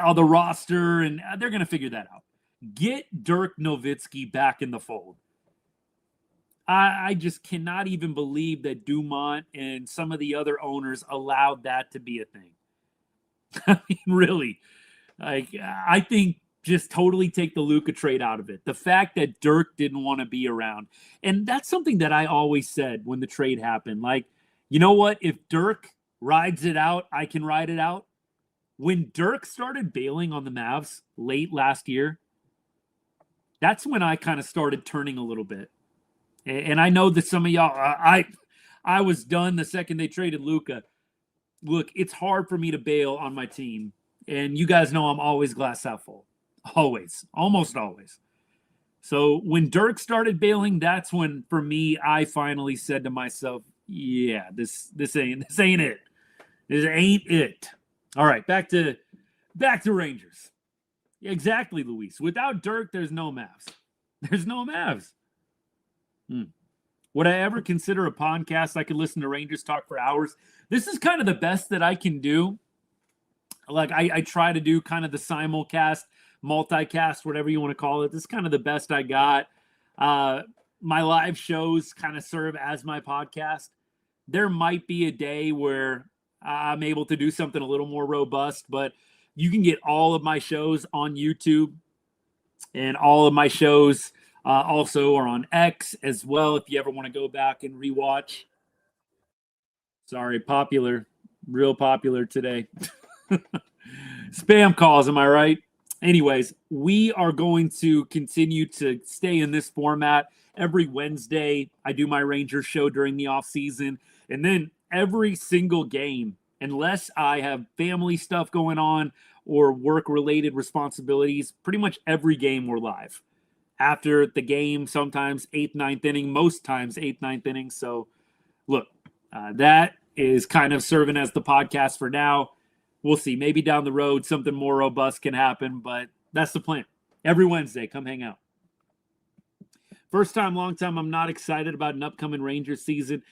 all the roster, and they're going to figure that out. Get Dirk Nowitzki back in the fold. I just cannot even believe that Dumont and some of the other owners allowed that to be a thing. I mean, really. I think just totally take the Luka trade out of it. The fact that Dirk didn't want to be around. And that's something that I always said when the trade happened. Like, you know what? If Dirk rides it out, I can ride it out. When Dirk started bailing on the Mavs late last year, that's when I kind of started turning a little bit. And I know that some of y'all, I was done the second they traded Luka. Look, it's hard for me to bail on my team. And you guys know I'm always glass half full. Always. Almost always. So when Dirk started bailing, that's when, for me, I finally said to myself, yeah, this ain't it. This ain't it. All right, back to Rangers. Exactly, Luis. Without Dirk, there's no Mavs. There's no Mavs. Would I ever consider a podcast I could listen to Rangers talk for hours? This is kind of the best that I can do. Like, I try to do kind of the simulcast, multicast, whatever you want to call it. This is kind of the best I got. My live shows kind of serve as my podcast. There might be a day where I'm able to do something a little more robust, but you can get all of my shows on YouTube, and all of my shows also are on X as well, if you ever want to go back and rewatch. Sorry, real popular today. Spam calls, am I right? Anyways, we are going to continue to stay in this format. Every Wednesday, I do my Rangers show during the off season, and then every single game, unless I have family stuff going on or work-related responsibilities, pretty much every game we're live. After the game, sometimes 8th, 9th inning, most times 8th, 9th inning. So, look, that is kind of serving as the podcast for now. We'll see. Maybe down the road, something more robust can happen, but that's the plan. Every Wednesday, come hang out. First time, long time, I'm not excited about an upcoming Rangers season.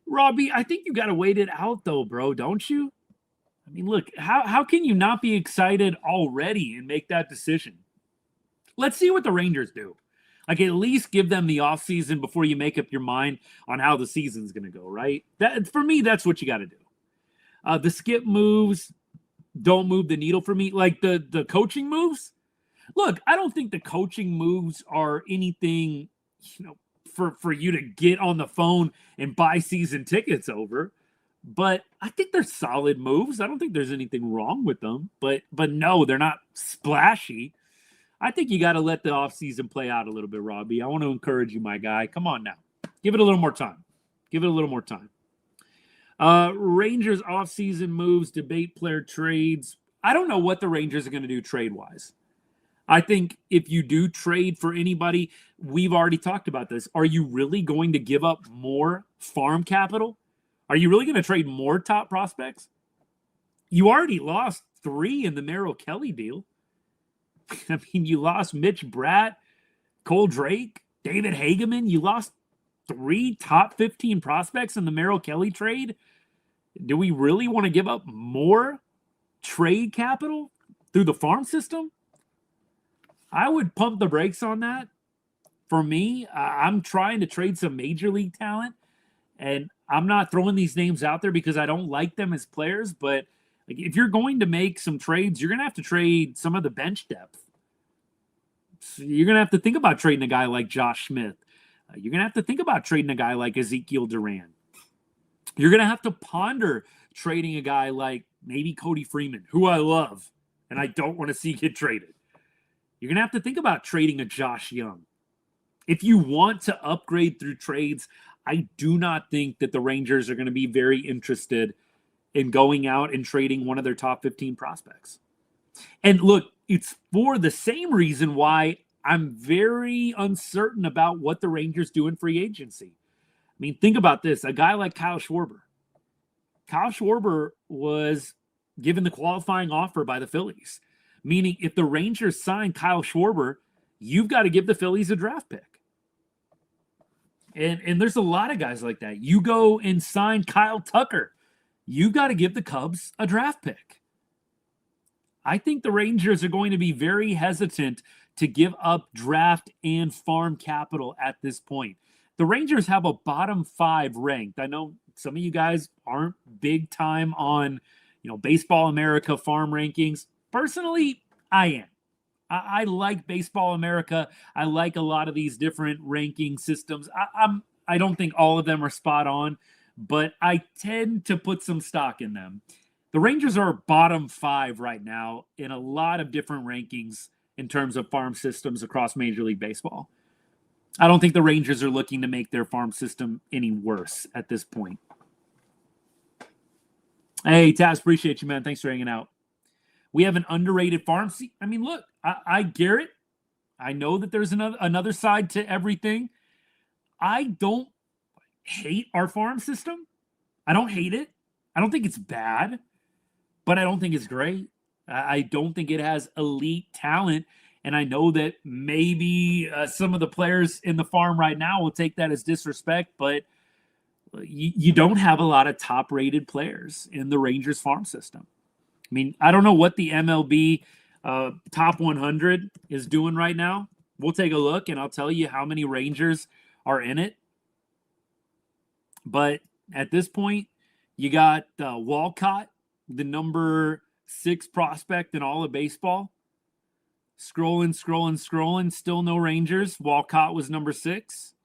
Robbie, I think you got to wait it out, though, bro, don't you? I mean, look, how can you not be excited already and make that decision? Let's see what the Rangers do. Like, at least give them the offseason before you make up your mind on how the season's going to go, right? That, for me, that's what you got to do. The skip moves don't move the needle for me. Like, the coaching moves, look, I don't think the coaching moves are anything, for you to get on the phone and buy season tickets over. But I think they're solid moves. I don't think there's anything wrong with them. But no, they're not splashy. I think you got to let the offseason play out a little bit, Robbie. I want to encourage you, my guy. Come on now. Give it a little more time. Rangers offseason moves, debate player trades. I don't know what the Rangers are going to do trade-wise. I think if you do trade for anybody, we've already talked about this. Are you really going to give up more farm capital? Are you really going to trade more top prospects? You already lost 3 in the Merrill Kelly deal. I mean, you lost Mitch Bratt, Cole Drake, David Hageman. You lost 3 top 15 prospects in the Merrill Kelly trade? Do we really want to give up more trade capital through the farm system? I would pump the brakes on that. For me, I'm trying to trade some major league talent, and I'm not throwing these names out there because I don't like them as players, but like, if you're going to make some trades, you're going to have to trade some of the bench depth. So you're going to have to think about trading a guy like Josh Smith. You're going to have to think about trading a guy like Ezekiel Duran. You're going to have to ponder trading a guy like maybe Cody Freeman, who I love and I don't want to see get traded. You're going to have to think about trading a Josh Young. If you want to upgrade through trades, I do not think that the Rangers are going to be very interested in going out and trading one of their top 15 prospects. And look, it's for the same reason why I'm very uncertain about what the Rangers do in free agency. I mean, think about this. A guy like Kyle Schwarber. Kyle Schwarber was given the qualifying offer by the Phillies, meaning if the Rangers sign Kyle Schwarber, you've got to give the Phillies a draft pick. And there's a lot of guys like that. You go and sign Kyle Tucker, you've got to give the Cubs a draft pick. I think the Rangers are going to be very hesitant to give up draft and farm capital at this point. The Rangers have a bottom 5 ranked. I know some of you guys aren't big time on, Baseball America farm rankings. Personally, I am. I like Baseball America. I like a lot of these different ranking systems. I don't think all of them are spot on, but I tend to put some stock in them. The Rangers are bottom 5 right now in a lot of different rankings in terms of farm systems across Major League Baseball. I don't think the Rangers are looking to make their farm system any worse at this point. Hey, Taz, appreciate you, man. Thanks for hanging out. We have an underrated farm. I mean, look, I get it. I know that there's another side to everything. I don't hate our farm system. I don't hate it. I don't think it's bad, but I don't think it's great. I don't think it has elite talent. And I know that maybe some of the players in the farm right now will take that as disrespect, but you don't have a lot of top-rated players in the Rangers farm system. I mean, I don't know what the MLB top 100 is doing right now. We'll take a look, and I'll tell you how many Rangers are in it. But at this point, you got Walcott, the number 6 prospect in all of baseball. Scrolling. Still no Rangers. Walcott was number 6.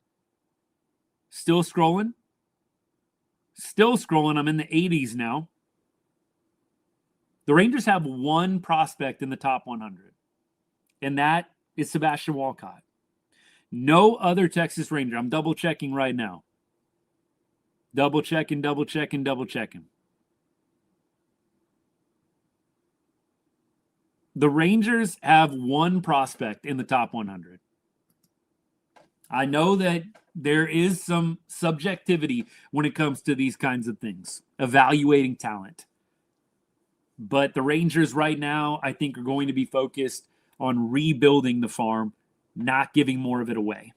Still scrolling. I'm in the 80s now. The Rangers have 1 prospect in the top 100, and that is Sebastian Walcott. No other Texas Ranger. I'm double-checking right now. Double-checking. The Rangers have 1 prospect in the top 100. I know that there is some subjectivity when it comes to these kinds of things, evaluating talent. But the Rangers right now, I think, are going to be focused on rebuilding the farm, not giving more of it away.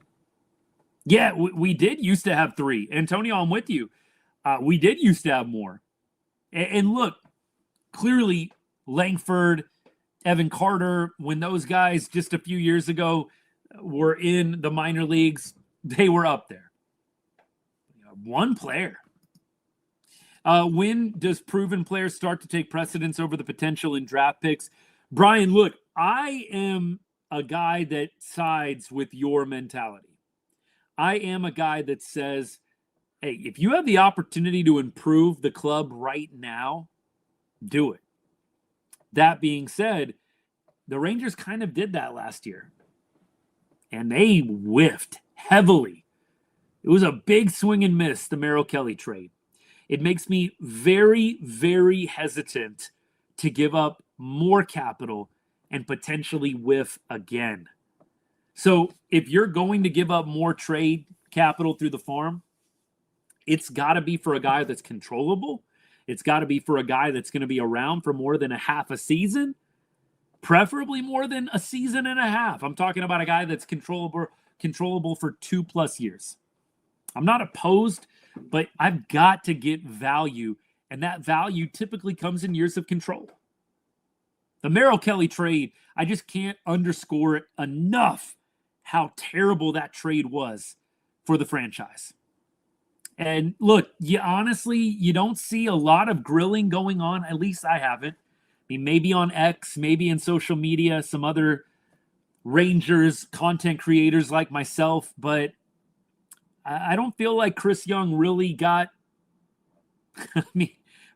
Yeah, we did used to have 3. Antonio, I'm with you. We did used to have more. And look, clearly Langford, Evan Carter, when those guys just a few years ago were in the minor leagues, they were up there. 1 player. When does proven players start to take precedence over the potential in draft picks? Brian, look, I am a guy that sides with your mentality. I am a guy that says, hey, if you have the opportunity to improve the club right now, do it. That being said, the Rangers kind of did that last year. And they whiffed heavily. It was a big swing and miss, the Merrill Kelly trade. It makes me very, very hesitant to give up more capital and potentially whiff again. So if you're going to give up more trade capital through the farm, it's got to be for a guy that's controllable. It's got to be for a guy that's going to be around for more than a half a season, preferably more than a season and a half. I'm talking about a guy that's controllable for 2+ years. I'm not opposed, but I've got to get value, and that value typically comes in years of control. The Merrill Kelly trade, I just can't underscore it enough how terrible that trade was for the franchise. And look, you don't see a lot of grilling going on. At least I haven't. I mean, maybe on X, maybe in social media, some other Rangers content creators like myself, but I don't feel like Chris Young really got,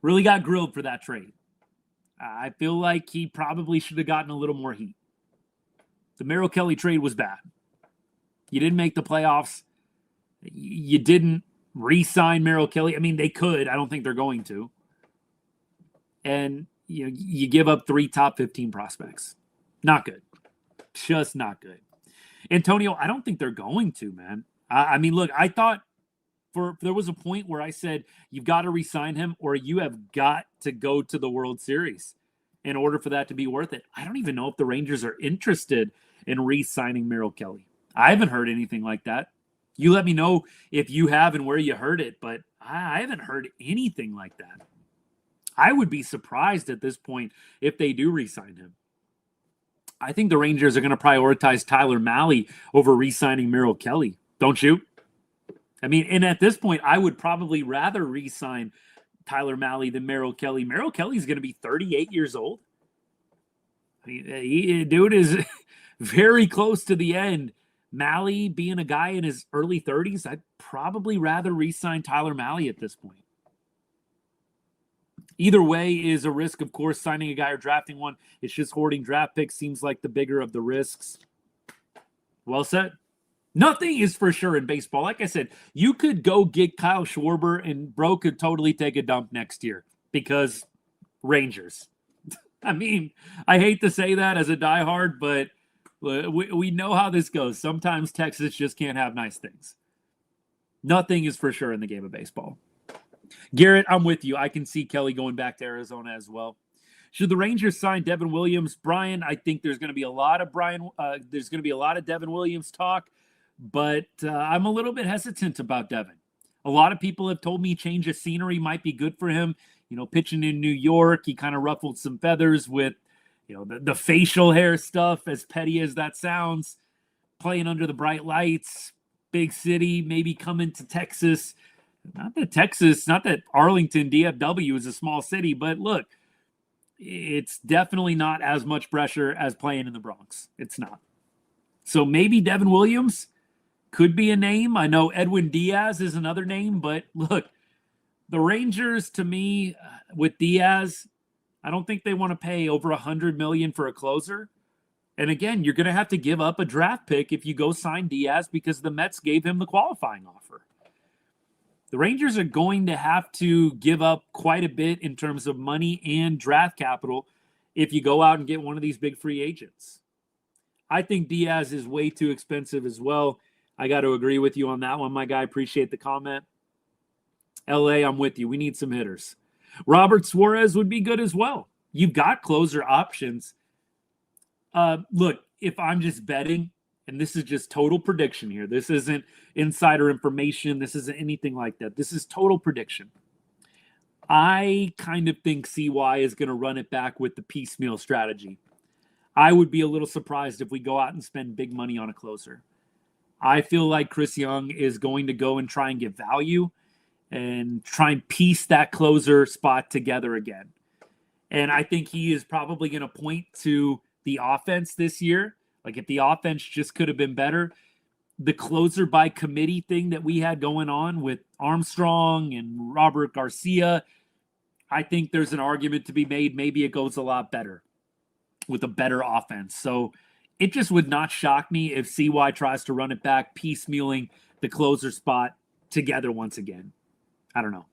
really got grilled for that trade. I feel like he probably should have gotten a little more heat. The Merrill Kelly trade was bad. You didn't make the playoffs. You didn't re-sign Merrill Kelly. I mean, they could. I don't think they're going to. And you give up 3 top 15 prospects. Not good. Just not good. Antonio, I don't think they're going to, man. I mean, look, I thought there was a point where I said, you've got to re-sign him or you have got to go to the World Series in order for that to be worth it. I don't even know if the Rangers are interested in re-signing Merrill Kelly. I haven't heard anything like that. You let me know if you have and where you heard it, but I haven't heard anything like that. I would be surprised at this point if they do re-sign him. I think the Rangers are going to prioritize Tyler Mahle over re-signing Merrill Kelly. Don't you? I mean, and at this point, I would probably rather re-sign Tyler Mahle than Merrill Kelly. Merrill Kelly's going to be 38 years old. I mean, dude is very close to the end. Mahle being a guy in his early 30s, I'd probably rather re-sign Tyler Mahle at this point. Either way is a risk, of course, signing a guy or drafting one. It's just hoarding draft picks seems like the bigger of the risks. Well said. Nothing is for sure in baseball. Like I said, you could go get Kyle Schwarber and bro could totally take a dump next year because Rangers. I mean, I hate to say that as a diehard, but we know how this goes. Sometimes Texas just can't have nice things. Nothing is for sure in the game of baseball. Garrett, I'm with you. I can see Kelly going back to Arizona as well. Should the Rangers sign Devin Williams? Brian, I think there's going to be a lot of Devin Williams talk, but I'm a little bit hesitant about Devin. A lot of people have told me change of scenery might be good for him. Pitching in New York, he kind of ruffled some feathers with, the facial hair stuff, as petty as that sounds, playing under the bright lights, big city, maybe coming to Texas. Not that Arlington, DFW is a small city, but look, it's definitely not as much pressure as playing in the Bronx. It's not. So maybe Devin Williams could be a name. I know Edwin Diaz is another name, but look, the Rangers, to me, with Diaz, I don't think they want to pay over $100 million for a closer. And again, you're going to have to give up a draft pick if you go sign Diaz because the Mets gave him the qualifying offer. The Rangers are going to have to give up quite a bit in terms of money and draft capital if you go out and get one of these big free agents. I think Diaz is way too expensive as well. I got to agree with you on that one, my guy. Appreciate the comment. LA, I'm with you. We need some hitters. Robert Suarez would be good as well. You've got closer options. Look, if I'm just betting, and this is just total prediction here. This isn't insider information. This isn't anything like that. This is total prediction. I kind of think CY is going to run it back with the piecemeal strategy. I would be a little surprised if we go out and spend big money on a closer. I feel like Chris Young is going to go and try and get value and try and piece that closer spot together again. And I think he is probably going to point to the offense this year. Like if the offense just could have been better, the closer by committee thing that we had going on with Armstrong and Robert Garcia, I think there's an argument to be made. Maybe it goes a lot better with a better offense. So it just would not shock me if CY tries to run it back, piecemealing the closer spot together once again. I don't know.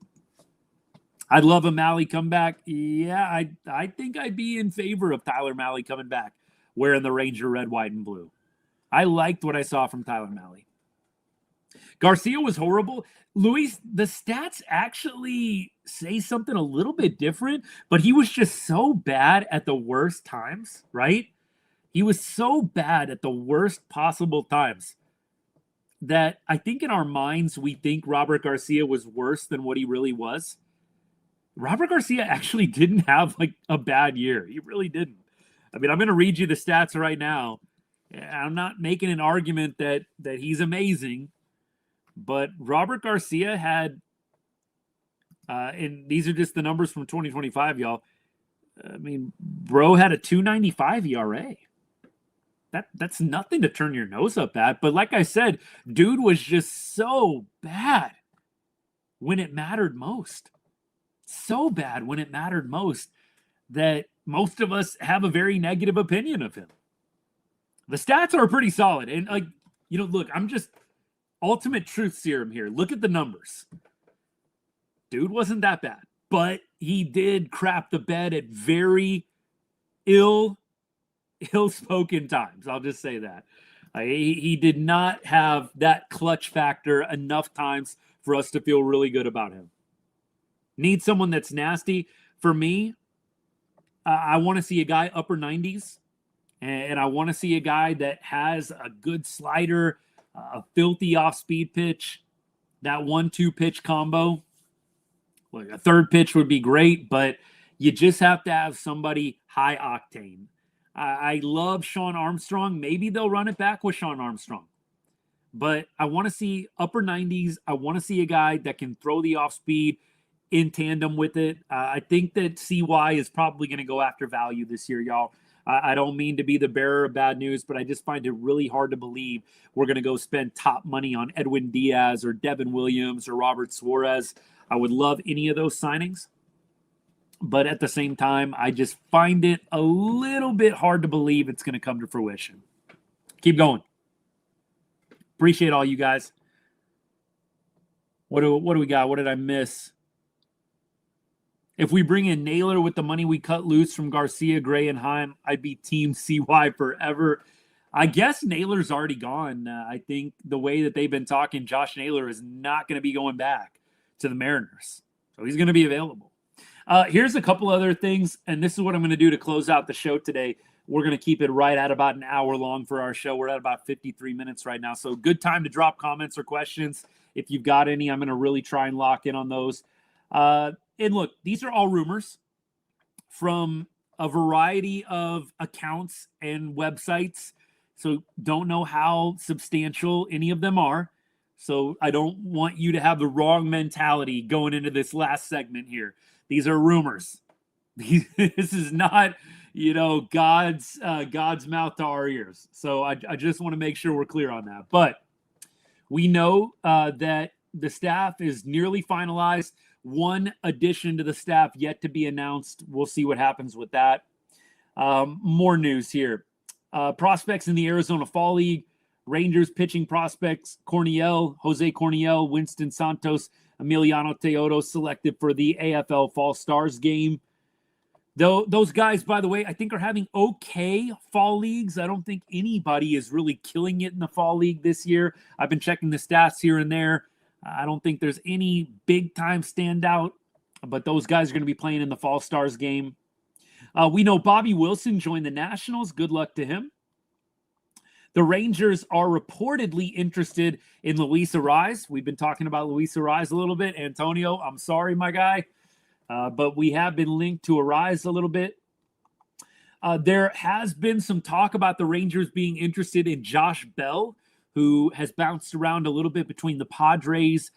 I'd love a Mahle comeback. Yeah, I think I'd be in favor of Tyler Mahle coming back wearing the Ranger red, white, and blue. I liked what I saw from Tyler Mahle. Garcia was horrible. Luis, the stats actually say something a little bit different, but he was just so bad at the worst times, right? He was so bad at the worst possible times. that I think in our minds, we think Robert Garcia was worse than what he really was. Robert Garcia actually didn't have like a bad year. He really didn't. I mean, I'm going to read you the stats right now. I'm not making an argument that he's amazing, but Robert Garcia had, and these are just the numbers from 2025, y'all. I mean, bro had a 2.95 ERA. That's nothing to turn your nose up at. But like I said, dude was just so bad when it mattered most. So bad when it mattered most that most of us have a very negative opinion of him. The stats are pretty solid. And like, look, I'm just ultimate truth serum here. Look at the numbers. Dude wasn't that bad, but he did crap the bed at very ill-spoken times. I'll just say that. He did not have that clutch factor enough times for us to feel really good about him. Need someone that's nasty. For me, I want to see a guy upper 90s, and I want to see a guy that has a good slider, a filthy off-speed pitch, that 1-2 pitch combo. Like a third pitch would be great, but you just have to have somebody high octane. I love Sean Armstrong. Maybe they'll run it back with Sean Armstrong. But I want to see upper 90s. I want to see a guy that can throw the off speed in tandem with it. I think that CY is probably going to go after value this year, y'all. I don't mean to be the bearer of bad news, but I just find it really hard to believe we're going to go spend top money on Edwin Diaz or Devin Williams or Robert Suarez. I would love any of those signings. But at the same time, I just find it a little bit hard to believe it's going to come to fruition. Keep going. Appreciate all you guys. What do we got? What did I miss? If we bring in Naylor with the money we cut loose from Garcia, Gray, and Heim, I'd be Team CY forever. I guess Naylor's already gone. I think the way that they've been talking, Josh Naylor is not going to be going back to the Mariners. So he's going to be available. Here's a couple other things, and this is what I'm going to do to close out the show today. We're going to keep it right at about an hour long for our show. We're at about 53 minutes right now, so good time to drop comments or questions. If you've got any, I'm going to really try and lock in on those. And look, these are all rumors from a variety of accounts and websites, so don't know how substantial any of them are. So I don't want you to have the wrong mentality going into this last segment here. These are rumors. This is not, God's mouth to our ears. So I just want to make sure we're clear on that. But we know that the staff is nearly finalized. One addition to the staff yet to be announced. We'll see what happens with that. More news here. Prospects in the Arizona Fall League. Rangers pitching prospects, Jose Corniel, Winston Santos, Emiliano Teodo selected for the AFL Fall Stars game. Though those guys, by the way, I think are having okay fall leagues. I don't think anybody is really killing it in the fall league this year. I've been checking the stats here and there. I don't think there's any big-time standout, but those guys are going to be playing in the Fall Stars game. We know Bobby Wilson joined the Nationals. Good luck to him. The Rangers are reportedly interested in Luis Arraez. We've been talking about Luis Arraez a little bit. Antonio, I'm sorry, my guy, but we have been linked to Arraez a little bit. There has been some talk about the Rangers being interested in Josh Bell, who has bounced around a little bit between the Padres,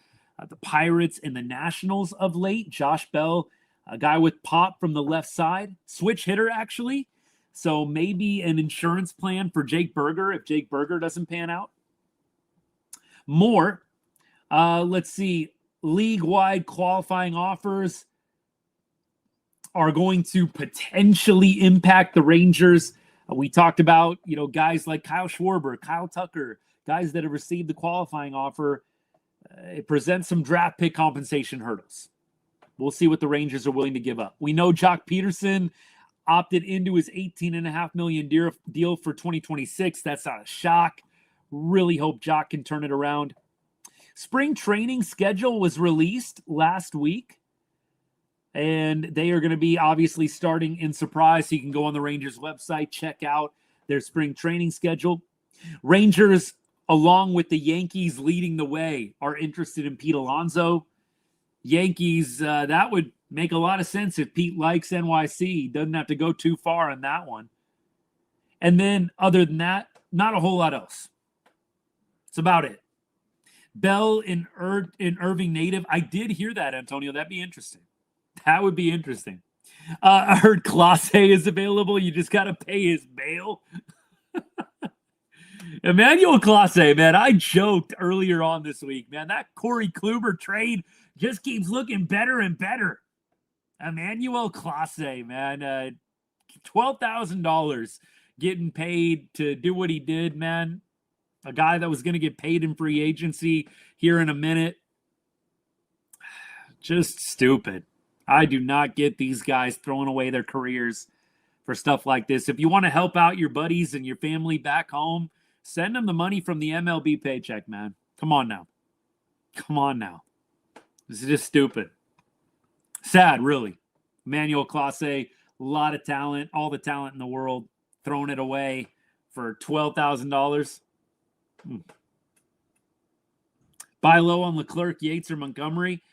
the Pirates, and the Nationals of late. Josh Bell, a guy with pop from the left side, switch hitter actually. So maybe an insurance plan for Jake Berger if Jake Berger doesn't pan out. More. Let's see. League-wide qualifying offers are going to potentially impact the Rangers. We talked about, guys like Kyle Schwarber, Kyle Tucker, guys that have received the qualifying offer. It presents some draft pick compensation hurdles. We'll see what the Rangers are willing to give up. We know Jock Peterson opted into his $18.5 million deal for 2026. That's not a shock. Really hope Jock can turn it around. Spring training schedule was released last week, and they are going to be obviously starting in Surprise. So you can go on the Rangers website, check out their spring training schedule. Rangers along with the Yankees leading the way, are interested in Pete Alonso. Yankees, that would make a lot of sense if Pete likes NYC. Doesn't have to go too far on that one. And then, other than that, not a whole lot else. That's about it. Bell in Irving native. I did hear that, Antonio. That'd be interesting. That would be interesting. I heard Clase is available. You just got to pay his bail. Emmanuel Clase, man, I joked earlier on this week, man, that Corey Kluber trade just keeps looking better and better. Emmanuel Clase, man, $12,000 getting paid to do what he did, man. A guy that was going to get paid in free agency here in a minute. Just stupid. I do not get these guys throwing away their careers for stuff like this. If you want to help out your buddies and your family back home, send them the money from the MLB paycheck, man. Come on now. Come on now. This is just stupid. Sad, really. Emmanuel Clase, a lot of talent, all the talent in the world, throwing it away for $12,000. Buy low on Leclerc, Yates, or Montgomery.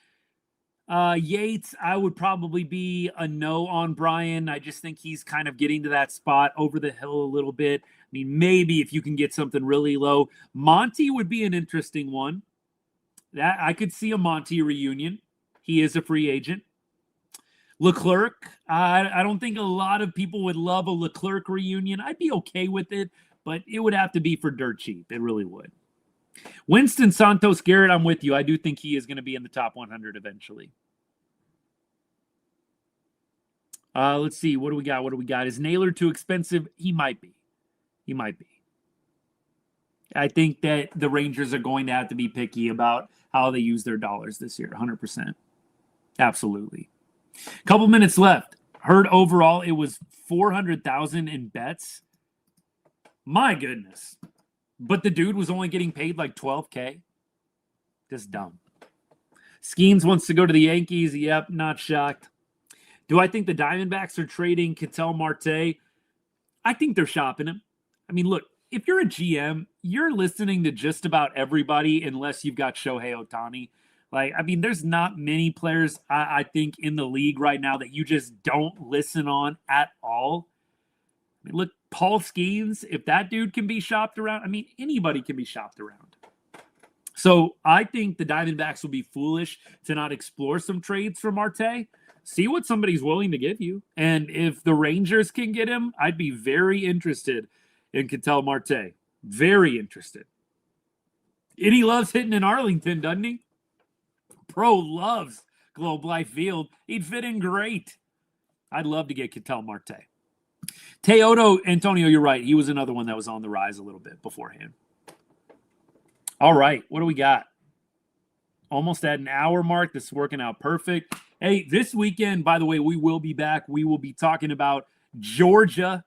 Yates, I would probably be a no on Brian. I just think he's kind of getting to that spot over the hill a little bit. I mean, maybe if you can get something really low. Monty would be an interesting one. That I could see a Monty reunion. He is a free agent. Leclerc, I don't think a lot of people would love a Leclerc reunion. I'd be okay with it, but it would have to be for dirt cheap. It really would. Winston Santos Garrett, I'm with you. I do think he is going to be in the top 100 eventually. Let's see. What do we got? Is Naylor too expensive? He might be. I think that the Rangers are going to have to be picky about how they use their dollars this year. 100%. Absolutely. Couple minutes left. Heard overall it was 400,000 in bets. My goodness. But the dude was only getting paid like $12K. Just dumb. Skeens wants to go to the Yankees. Yep, not shocked. Do I think the Diamondbacks are trading Ketel Marte? I think they're shopping him. I mean, look, if you're a GM, you're listening to just about everybody unless you've got Shohei Ohtani. Like, I mean, there's not many players, I think, in the league right now that you just don't listen on at all. I mean, look, Paul Skeens, if that dude can be shopped around, I mean, anybody can be shopped around. So I think the Diamondbacks will be foolish to not explore some trades for Marte. See what somebody's willing to give you. And if the Rangers can get him, I'd be very interested in Ketel Marte. Very interested. And he loves hitting in Arlington, doesn't he? Pro loves Globe Life Field. He'd fit in great. I'd love to get Ketel Marte. Teodo, Antonio, you're right. He was another one that was on the rise a little bit beforehand. All right, what do we got? Almost at an hour mark. This is working out perfect. Hey, this weekend, by the way, we will be back. We will be talking about Georgia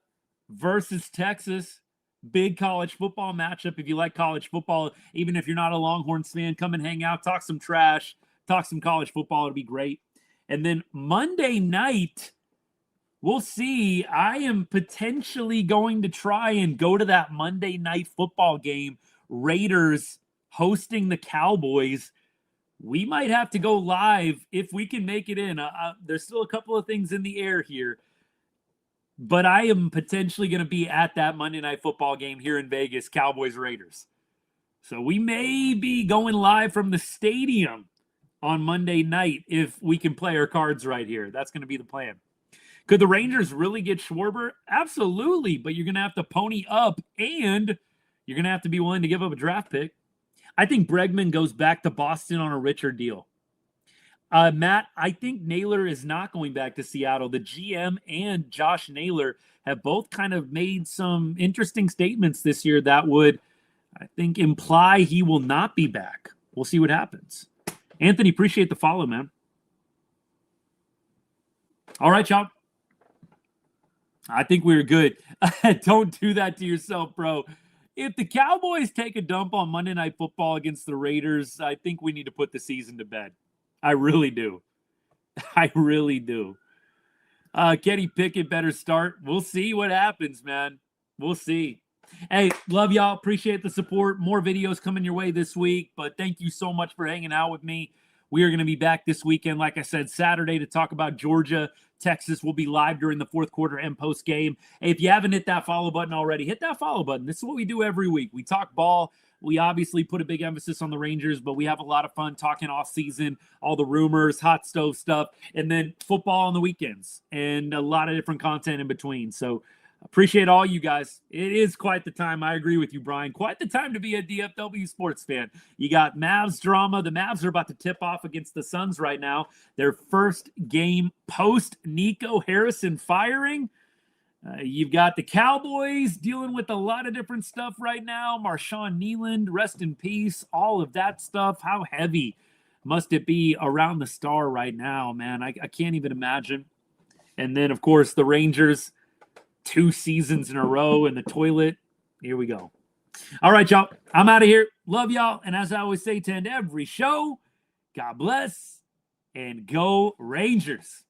versus Texas. Big college football matchup. If you like college football, even if you're not a Longhorns fan, come and hang out, talk some trash, talk some college football. It'll be great. And then Monday night, we'll see. I am potentially going to try and go to that Monday night football game. Raiders hosting the Cowboys. We might have to go live if we can make it in. There's still a couple of things in the air here. But I am potentially going to be at that Monday night football game here in Vegas, Cowboys Raiders. So we may be going live from the stadium on Monday night if we can play our cards right here. That's going to be the plan. Could the Rangers really get Schwarber? Absolutely, but you're going to have to pony up and you're going to have to be willing to give up a draft pick. I think Bregman goes back to Boston on a richer deal. Matt, I think Naylor is not going back to Seattle. The GM and Josh Naylor have both kind of made some interesting statements this year that would, I think, imply he will not be back. We'll see what happens. Anthony, appreciate the follow, man. All right, y'all. I think we're good. Don't do that to yourself, bro. If the Cowboys take a dump on Monday Night Football against the Raiders, I think we need to put the season to bed. I really do. I really do. Kenny Pickett better start. We'll see what happens, man. We'll see. Hey, love y'all. Appreciate the support. More videos coming your way this week, but thank you so much for hanging out with me. We are going to be back this weekend, like I said, Saturday to talk about Georgia. Texas will be live during the fourth quarter and post game. Hey, if you haven't hit that follow button already, hit that follow button. This is what we do every week. We talk ball. We obviously put a big emphasis on the Rangers, but we have a lot of fun talking off season, all the rumors, hot stove stuff, and then football on the weekends and a lot of different content in between. So appreciate all you guys. It is quite the time. I agree with you, Brian. Quite the time to be a DFW sports fan. You got Mavs drama. The Mavs are about to tip off against the Suns right now. Their first game post Nico Harrison firing. You've got the Cowboys dealing with a lot of different stuff right now. Marshawn Kneeland, rest in peace. All of that stuff. How heavy must it be around the star right now, man? I can't even imagine. And then, of course, the Rangers, 2 seasons in a row in the toilet. Here we go. All right, y'all. I'm out of here. Love y'all. And as I always say to end every show, God bless and go Rangers.